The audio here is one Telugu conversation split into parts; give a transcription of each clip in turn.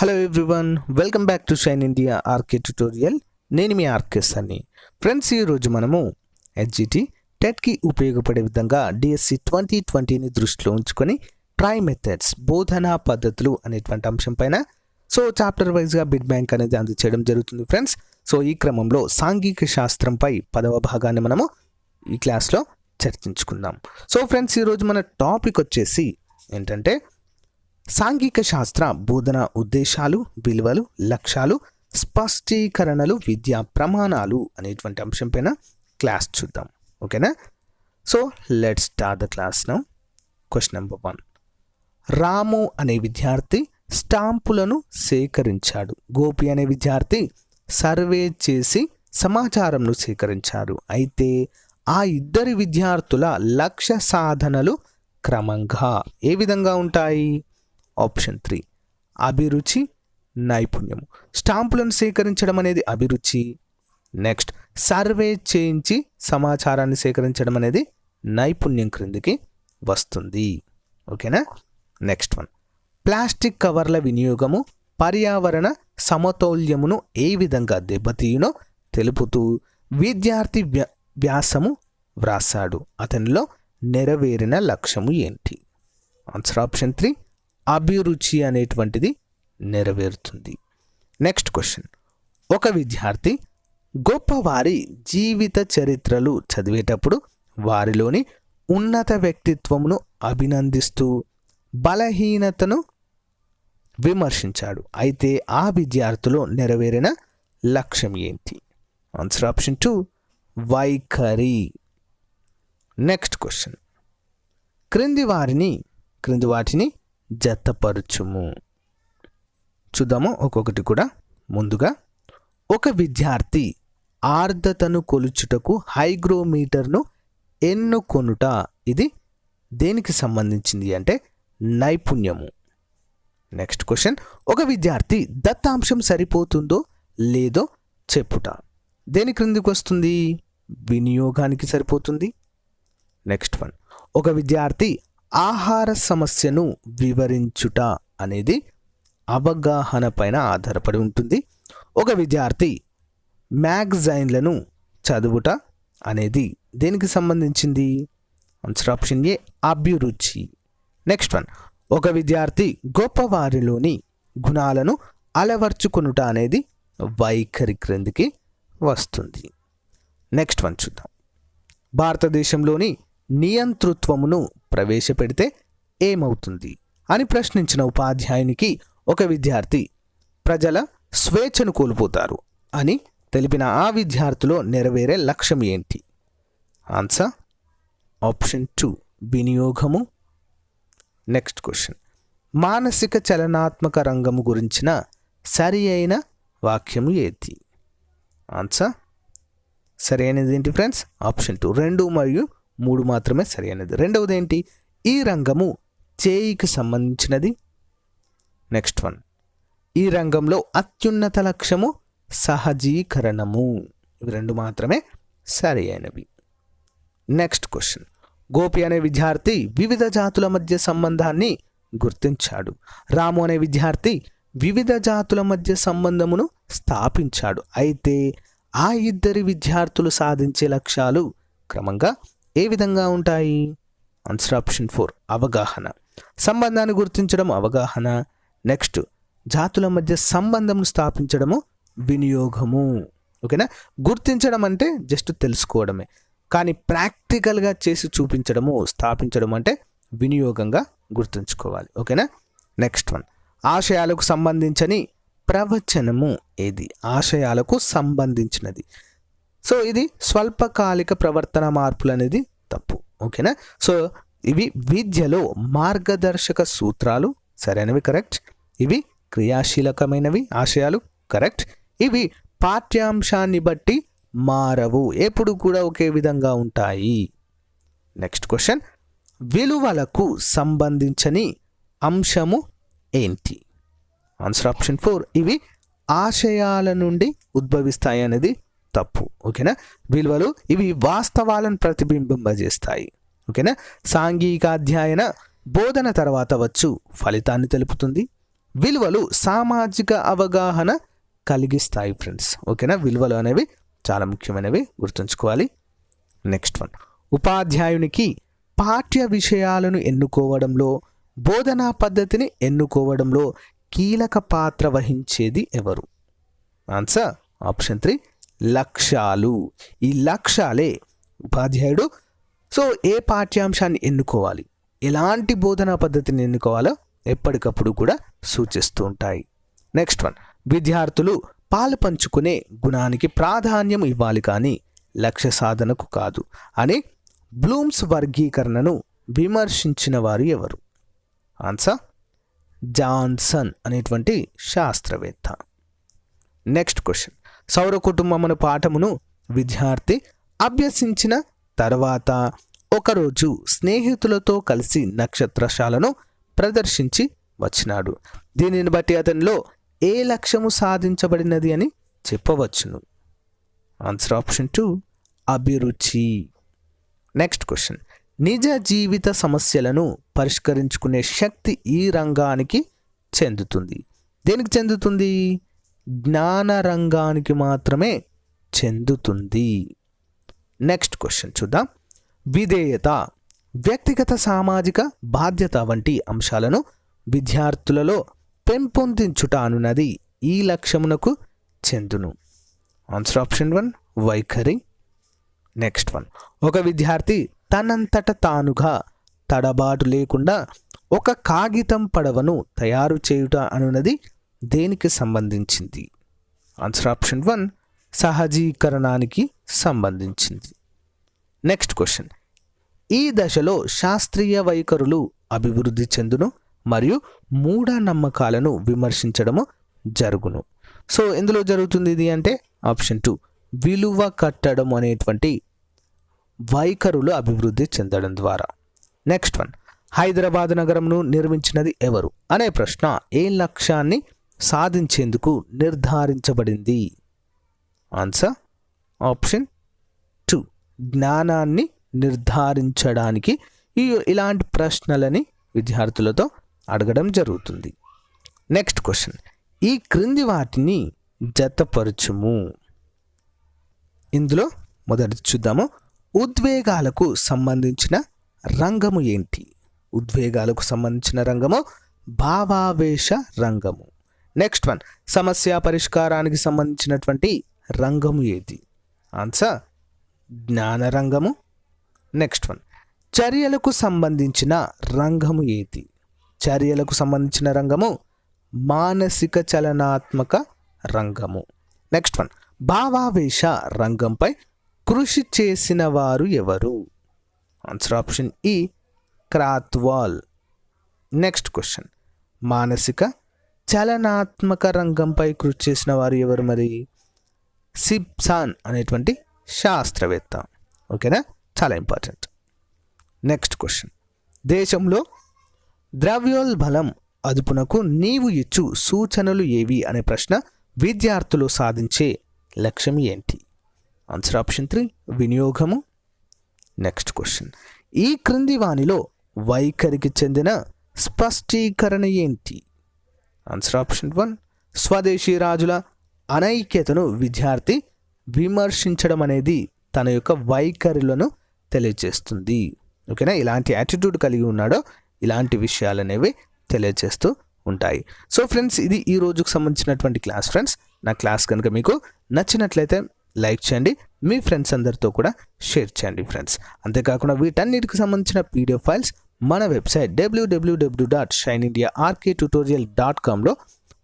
Hello everyone, welcome back to Shine India RK tutorial. నేను మీ ఆర్కే సన్ని. ఫ్రెండ్స్, ఈరోజు మనము హెచ్జిటి టెట్కి ఉపయోగపడే విధంగా డిఎస్సి 2020ని దృష్టిలో ఉంచుకొని ట్రై మెథడ్స్ బోధనా పద్ధతులు అనేటువంటి అంశం పైన చాప్టర్ వైజ్గా బిడ్ బ్యాంక్ అనేది అందచేయడం జరుగుతుంది ఫ్రెండ్స్. ఈ క్రమంలో సాంఘిక శాస్త్రంపై 10వ భాగాన్ని మనము ఈ క్లాస్లో చర్చించుకుందాం. ఫ్రెండ్స్, ఈరోజు మన టాపిక్ వచ్చేసి ఏంటంటే సాంఘిక శాస్త్ర బోధన ఉద్దేశాలు, విలువలు, లక్ష్యాలు, స్పష్టీకరణలు, విద్యా ప్రమాణాలు అనేటువంటి అంశం పైన క్లాస్ చూద్దాం. ఓకేనా? Let's start the class now. Question number 1. రాము అనే విద్యార్థి స్టాంపులను సేకరించాడు. గోపి అనే విద్యార్థి సర్వే చేసి సమాచారంను సేకరించారు. అయితే ఆ ఇద్దరి విద్యార్థుల లక్ష్య సాధనలు క్రమంగా ఏ విధంగా ఉంటాయి? ఆప్షన్ 3 అభిరుచి, నైపుణ్యము. స్టాంపులను సేకరించడం అనేది అభిరుచి. నెక్స్ట్, సర్వే చేయించి సమాచారాన్ని సేకరించడం అనేది నైపుణ్యం క్రిందికి వస్తుంది. ఓకేనా? నెక్స్ట్ వన్, ప్లాస్టిక్ కవర్ల వినియోగము పర్యావరణ సమతౌల్యమును ఏ విధంగా దెబ్బతీయునో తెలుపుతూ విద్యార్థి వ్యాసము వ్రాసాడు. అతనిలో నెరవేరిన లక్ష్యము ఏంటి? ఆన్సర్ ఆప్షన్ 3 అభిరుచి అనేటువంటిది నెరవేరుతుంది. నెక్స్ట్ క్వశ్చన్, ఒక విద్యార్థి గొప్పవారి జీవిత చరిత్రలు చదివేటప్పుడు వారిలోని ఉన్నత వ్యక్తిత్వమును అభినందిస్తూ బలహీనతను విమర్శించాడు. అయితే ఆ విద్యార్థిలో నెరవేరిన లక్ష్యం ఏంటి? ఆన్సర్ ఆప్షన్ 2 వైఖరి. నెక్స్ట్ క్వశ్చన్, క్రింది వాటిని జతపరచుము. చూద్దాము ఒక్కొక్కటి కూడా. ముందుగా, ఒక విద్యార్థి ఆర్ద్రతను కొలుచుటకు హైగ్రోమీటర్ను ఎన్నుకొనుట. ఇది దేనికి సంబంధించింది అంటే నైపుణ్యము. నెక్స్ట్ క్వశ్చన్, ఒక విద్యార్థి దత్తాంశం సరిపోతుందో లేదో చెప్పుట. దేని క్రిందికి వస్తుంది? వినియోగానికి సరిపోతుంది. నెక్స్ట్ వన్, ఒక విద్యార్థి ఆహార సమస్యను వివరించుట అనేది అవగాహన పైన ఆధారపడి ఉంటుంది. ఒక విద్యార్థి మ్యాగజైన్లను చదువుట అనేది దేనికి సంబంధించింది? ఆన్సర్ ఆప్షన్ ఏ అభిరుచి. నెక్స్ట్ వన్, ఒక విద్యార్థి గొప్పవారిలోని గుణాలను అలవర్చుకొనుట అనేది వైఖరి క్రిందికి వస్తుంది. నెక్స్ట్ వన్ చూద్దాం. భారతదేశంలోని నియంతృత్వమును ప్రవేశపెడితే ఏమవుతుంది అని ప్రశ్నించిన ఉపాధ్యాయునికి ఒక విద్యార్థి ప్రజల స్వేచ్ఛను కోల్పోతారు అని తెలిపిన ఆ విద్యార్థిలో నెరవేరే లక్ష్యం ఏంటి? Answer option 2 వినియోగము. నెక్స్ట్ క్వశ్చన్, మానసిక చలనాత్మక రంగము గురించిన సరి అయిన వాక్యము ఏది? ఆన్సర్ సరి అయినది ఏంటి ఫ్రెండ్స్? ఆప్షన్ 2 2 మరియు 3 మాత్రమే సరి అయినది. రెండవది ఏంటి? ఈ రంగము చేయికి సంబంధించినది. నెక్స్ట్ వన్, ఈ రంగంలో అత్యున్నత లక్ష్యము సహజీకరణము. ఇవి 2 మాత్రమే సరి అయినవి. నెక్స్ట్ క్వశ్చన్, గోపి అనే విద్యార్థి వివిధ జాతుల మధ్య సంబంధాన్ని గుర్తించాడు. రాము అనే విద్యార్థి వివిధ జాతుల మధ్య సంబంధమును స్థాపించాడు. అయితే ఆ ఇద్దరి విద్యార్థులు సాధించే లక్ష్యాలు క్రమంగా ఏ విధంగా ఉంటాయి? ఆన్సర్ ఆప్షన్ 4 అవగాహన. సంబంధాన్ని గుర్తించడం అవగాహన. నెక్స్ట్, జాతుల మధ్య సంబంధం స్థాపించడము వినియోగము. ఓకేనా? గుర్తించడం అంటే జస్ట్ తెలుసుకోవడమే, కానీ ప్రాక్టికల్గా చేసి చూపించడము, స్థాపించడం అంటే వినియోగంగా గుర్తుంచుకోవాలి. ఓకేనా? నెక్స్ట్ వన్, ఆశయాలకు సంబంధించని ప్రవచనము ఏది? ఆశయాలకు సంబంధించినది. ఇది స్వల్పకాలిక ప్రవర్తన మార్పులు అనేది తప్పు. ఓకేనా? ఇవి విద్యలో మార్గదర్శక సూత్రాలు, సరైనవి, కరెక్ట్. ఇవి క్రియాశీలకమైనవి, ఆశయాలు, కరెక్ట్. ఇవి పాఠ్యాంశాన్ని బట్టి మారవు, ఎప్పుడు కూడా ఒకే విధంగా ఉంటాయి. నెక్స్ట్ క్వశ్చన్, విలువలకు సంబంధించని అంశము ఏంటి? ఆన్సర్ ఆప్షన్ 4 ఇవి ఆశయాల నుండి ఉద్భవిస్తాయి అనేది తప్పు. ఓకేనా? విలువలు ఇవి వాస్తవాలను ప్రతిబింబింపజేస్తాయి. ఓకేనా? సాంఘిక అధ్యయన బోధన తర్వాత వచ్చు ఫలితాన్ని తెలుపుతుంది. విలువలు సామాజిక అవగాహన కలిగిస్తాయి ఫ్రెండ్స్. ఓకేనా, విలువలు అనేవి చాలా ముఖ్యమైనవి, గుర్తుంచుకోవాలి. నెక్స్ట్ వన్, ఉపాధ్యాయునికి పాఠ్య విషయాలను ఎన్నుకోవడంలో, బోధనా పద్ధతిని ఎన్నుకోవడంలో కీలక పాత్ర వహించేది ఎవరు? ఆన్సర్ ఆప్షన్ 3, లక్ష్యాలు. ఈ లక్ష్యాలే ఉపాధ్యాయుడు ఏ పాఠ్యాంశాన్ని ఎన్నుకోవాలి, ఎలాంటి బోధనా పద్ధతిని ఎన్నుకోవాలో ఎప్పటికప్పుడు కూడా సూచిస్తూ ఉంటాయి. నెక్స్ట్ వన్, విద్యార్థులు పాలు పంచుకునే గుణానికి ప్రాధాన్యం ఇవ్వాలి కానీ లక్ష్య సాధనకు కాదు అని బ్లూమ్స్ వర్గీకరణను విమర్శించిన వారు ఎవరు? ఆన్సర్ జాన్సన్ అనేటువంటి శాస్త్రవేత్త. నెక్స్ట్ క్వశ్చన్, సౌర కుటుంబం అనే పాఠమును విద్యార్థి అభ్యసించిన తర్వాత ఒకరోజు స్నేహితులతో కలిసి నక్షత్రశాలను ప్రదర్శించి వచ్చినాడు. దీనిని బట్టి అతనిలో ఏ లక్ష్యము సాధించబడినది అని చెప్పవచ్చును? ఆన్సర్ ఆప్షన్ 2, అభిరుచి. నెక్స్ట్ క్వశ్చన్, నిజ జీవిత సమస్యలను పరిష్కరించుకునే శక్తి ఈ రంగానికి చెందుతుంది. దేనికి చెందుతుంది? జ్ఞాన రంగానికి మాత్రమే చెందుతుంది. నెక్స్ట్ క్వశ్చన్ చూద్దాం. విధేయత, వ్యక్తిగత సామాజిక బాధ్యత వంటి అంశాలను విద్యార్థులలో పెంపొందించుట అనున్నది ఈ లక్ష్యమునకు చెందును. ఆన్సర్ ఆప్షన్ 1, వైఖరి. నెక్స్ట్ వన్, ఒక విద్యార్థి తనంతట తానుగా తడబాటు లేకుండా ఒక కాగితం పడవను తయారు చేయుట అనున్నది దేనికి సంబంధించింది? ఆన్సర్ ఆప్షన్ 1, సహజీకరణానికి సంబంధించింది. నెక్స్ట్ క్వశ్చన్, ఈ దశలో శాస్త్రీయ వైఖరులు అభివృద్ధి చెందును మరియు మూఢనమ్మకాలను విమర్శించడము జరుగును. ఎందులో జరుగుతుంది ఇది అంటే ఆప్షన్ 2, విలువ కట్టడం అనేటువంటి వైఖరులు అభివృద్ధి చెందడం ద్వారా. నెక్స్ట్ వన్, హైదరాబాద్ నగరంను నిర్మించినది ఎవరు అనే ప్రశ్న ఏ లక్ష్యాన్ని సాధించేందుకు నిర్ధారించబడింది? ఆన్సర్ ఆప్షన్ 2, జ్ఞానాన్ని నిర్ధారించడానికి ఇలాంటి ప్రశ్నలని విద్యార్థులతో అడగడం జరుగుతుంది. నెక్స్ట్ క్వశ్చన్, ఈ క్రింది వాటిని జతపరచుము. ఇందులో మొదటి చూద్దాము. ఉద్వేగాలకు సంబంధించిన రంగము ఏంటి? ఉద్వేగాలకు సంబంధించిన రంగము భావావేశ రంగము. నెక్స్ట్ వన్, సమస్య పరిష్కారానికి సంబంధించినటువంటి రంగము ఏది? ఆన్సర్ జ్ఞాన రంగము. నెక్స్ట్ వన్, చర్యలకు సంబంధించిన రంగము ఏది? చర్యలకు సంబంధించిన రంగము మానసిక చలనాత్మక రంగము. నెక్స్ట్ వన్, భావావేశ రంగంపై కృషి చేసిన వారు ఎవరు? ఆన్సర్ ఆప్షన్ ఈ, క్రాత్వాల్. నెక్స్ట్ క్వశ్చన్, మానసిక చలనాత్మక రంగంపై కృషి చేసిన వారు ఎవరు మరి? సిబ్సాన్ అనేటువంటి శాస్త్రవేత్త. ఓకేనా, చాలా ఇంపార్టెంట్. నెక్స్ట్ క్వశ్చన్, దేశంలో ద్రవ్యోల్బణం అదుపునకు నీవు ఇచ్చు సూచనలు ఏవి అనే ప్రశ్న విద్యార్థులు సాధించే లక్ష్యం ఏంటి? Answer option 3, వినియోగము. నెక్స్ట్ క్వశ్చన్, ఈ క్రింది వానిలో వైఖరికి చెందిన స్పష్టీకరణ ఏంటి? ఆన్సర్ ఆప్షన్ 1, స్వదేశీ రాజుల అనైక్యతను విద్యార్థి విమర్శించడం అనేది తన యొక్క వైఖరులను తెలియజేస్తుంది. ఓకేనా, ఇలాంటి యాటిట్యూడ్ కలిగి ఉన్నాడో ఇలాంటి విషయాలు అనేవి తెలియజేస్తూ ఉంటాయి. ఫ్రెండ్స్, ఇది ఈ రోజుకు సంబంధించినటువంటి క్లాస్. ఫ్రెండ్స్, నా క్లాస్ కనుక మీకు నచ్చినట్లయితే లైక్ చేయండి, మీ ఫ్రెండ్స్ అందరితో కూడా షేర్ చేయండి ఫ్రెండ్స్. అంతేకాకుండా వీటన్నిటికి సంబంధించిన పీడిఎఫ్ ఫైల్స్ మన వెబ్సైట్ www.shineindiarktutorial.comలో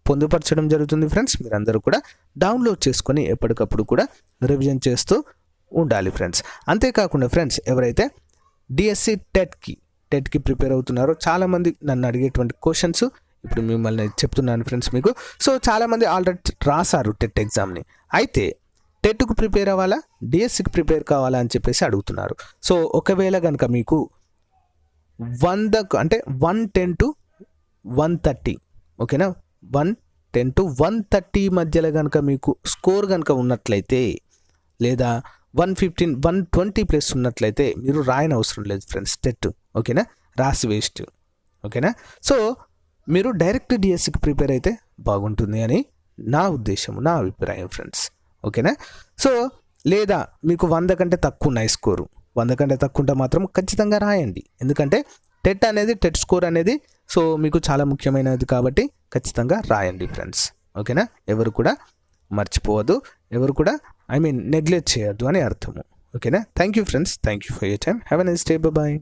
పొందుపరచడం జరుగుతుంది ఫ్రెండ్స్. మీరందరూ కూడా డౌన్లోడ్ చేసుకొని ఎప్పటికప్పుడు కూడా రివిజన్ చేస్తూ ఉండాలి ఫ్రెండ్స్. అంతేకాకుండా ఫ్రెండ్స్, ఎవరైతే డిఎస్సి టెట్కి ప్రిపేర్ అవుతున్నారో చాలామంది నన్ను అడిగేటువంటి క్వశ్చన్స్ ఇప్పుడు మిమ్మల్ని చెప్తున్నాను ఫ్రెండ్స్ మీకు. చాలామంది ఆల్రెడీ రాశారు టెట్ ఎగ్జామ్ని, అయితే టెట్కు ప్రిపేర్ అవ్వాలా, డిఎస్సికి ప్రిపేర్ కావాలా అని చెప్పేసి అడుగుతున్నారు. ఒకవేళ కనుక మీకు 100 అంటే 110 to 130, ఓకేనా, 110 to 130 మధ్యలో కనుక మీకు స్కోర్ కనుక ఉన్నట్లయితే, లేదా 115 120 ప్లస్ ఉన్నట్లయితే మీరు రాయని అవసరం లేదు ఫ్రెండ్స్ టెట్. ఓకేనా, రాసి వేస్ట్. ఓకేనా, మీరు డైరెక్ట్ డిఎస్సికి ప్రిపేర్ అయితే బాగుంటుంది అని నా ఉద్దేశం, నా అభిప్రాయం ఫ్రెండ్స్. ఓకేనా? సో లేదా మీకు 100 కంటే తక్కువ ఉన్నాయి స్కోరు, 100 కంటే తక్కువ ఉంటే మాత్రం ఖచ్చితంగా రాయండి. ఎందుకంటే టెట్ స్కోర్ అనేది సో మీకు చాలా ముఖ్యమైనది కాబట్టి ఖచ్చితంగా రాయండి ఫ్రెండ్స్. ఓకేనా? ఎవరు కూడా మర్చిపోవద్దు, ఎవరు కూడా నెగ్లెక్ట్ చేయొద్దు అని అర్థము. ఓకేనా? Thank you friends, thank you for your time. Have a nice day, bye.